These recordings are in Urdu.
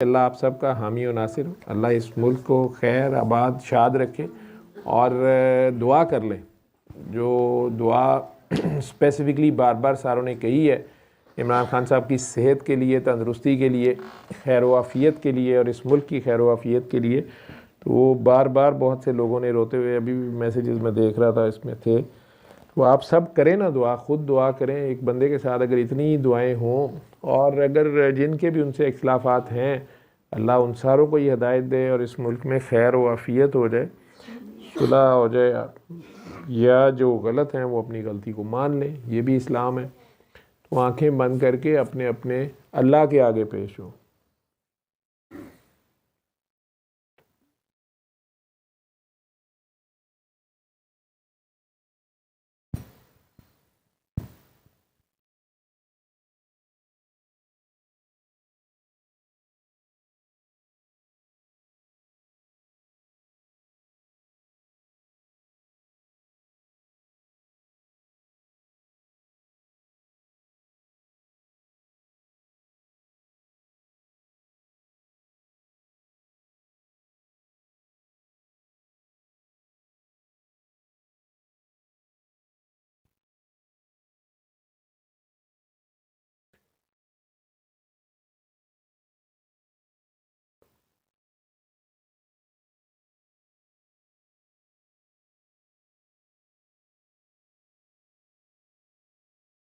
اللہ آپ سب کا حامی و ناصر ہو، اللہ اس ملک کو خیر آباد شاد رکھے، اور دعا کر لیں جو دعا اسپیسیفکلی بار بار ساروں نے کہی ہے عمران خان صاحب کی صحت کے لیے، تندرستی کے لیے، خیر و عافیت کے لیے، اور اس ملک کی خیر و عافیت کے لیے، تو وہ بار بار بہت سے لوگوں نے روتے ہوئے ابھی بھی میسیجز میں دیکھ رہا تھا اس میں تھے. تو آپ سب کریں نا دعا، خود دعا کریں. ایک بندے کے ساتھ اگر اتنی دعائیں ہوں، اور اگر جن کے بھی ان سے اختلافات ہیں، اللہ ان ساروں کو یہ ہدایت دے اور اس ملک میں خیر و عافیت ہو جائے، صلح ہو جائے، یا جو غلط ہیں وہ اپنی غلطی کو مان لیں. یہ بھی اسلام ہے. تو آنکھیں بند کر کے اپنے اپنے اللہ کے آگے پیش ہو.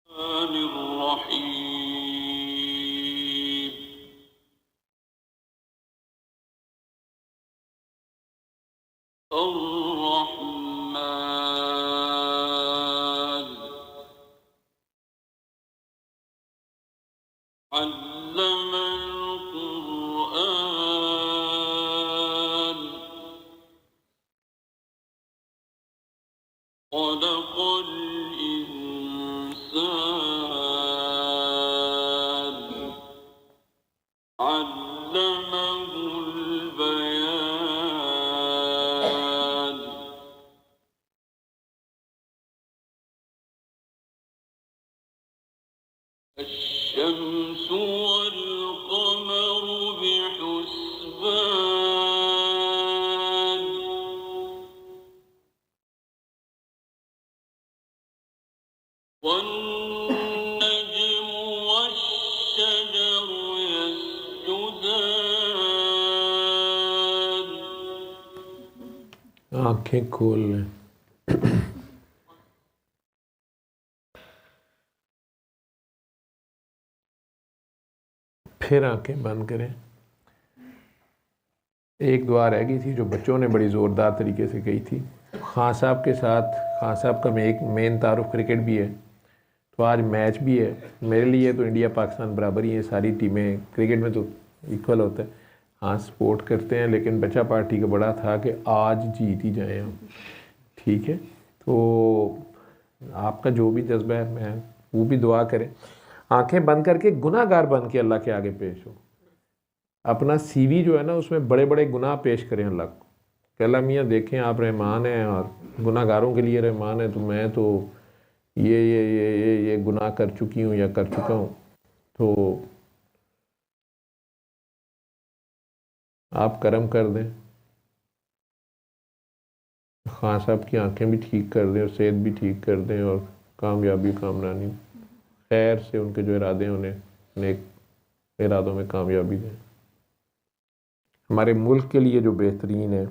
علم القرآن خلق الإنسان علمه البيان الشمس والقمر بحسبان والنجم والشجر يسجدان. آنکھیں کھول لیں. پھر آنکھیں بند کریں. ایک دعا رہ گئی تھی جو بچوں نے بڑی زوردار طریقے سے کہی تھی. خان صاحب کے ساتھ، خان صاحب کا ایک مین تعارف کرکٹ بھی ہے، تو آج میچ بھی ہے. میرے لیے تو انڈیا پاکستان برابر ہی ہیں، ساری ٹیمیں کرکٹ میں تو ایکول ہوتا ہے. ہاں سپورٹ کرتے ہیں، لیکن بچہ پارٹی کا بڑا تھا کہ آج جیت ہی جائیں ہم. ٹھیک ہے، تو آپ کا جو بھی جذبہ ہے میں وہ بھی دعا کریں. آنکھیں بند کر کے گناہ گار بن کے اللہ کے آگے پیش ہو. اپنا سی وی جو ہے نا اس میں بڑے بڑے گناہ پیش کریں اللہ کو کہ اللہ میاں دیکھیں آپ رحمان ہیں اور گناہ گاروں کے لیے رحمان ہیں، تو میں تو یہ گناہ کر چکی ہوں یا کر چکا ہوں. تو آپ کرم کر دیں، خان صاحب کی آنکھیں بھی ٹھیک کر دیں اور صحت بھی ٹھیک کر دیں، اور کامیابی کامرانی خیر سے ان کے جو ارادے ہیں انہیں نیک ارادوں میں کامیابی دیں. ہمارے ملک کے لیے جو بہترین ہے،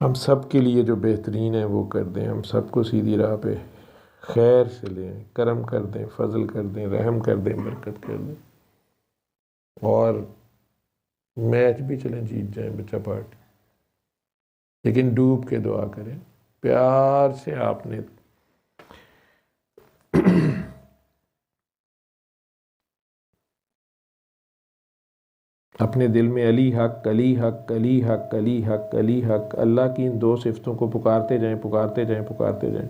ہم سب کے لیے جو بہترین ہے وہ کر دیں. ہم سب کو سیدھی راہ پہ خیر سے لیں، کرم کر دیں، فضل کر دیں، رحم کر دیں، برکت کر دیں. اور میچ بھی چلیں جیت جائیں بچہ پارٹی، لیکن ڈوب کے دعا کریں. پیار سے آپ نے اپنے دل میں علی حق، علی حق، علی حق، علی حق، علی حق، اللہ کی ان دو صفتوں کو پکارتے جائیں، پکارتے جائیں، پکارتے جائیں.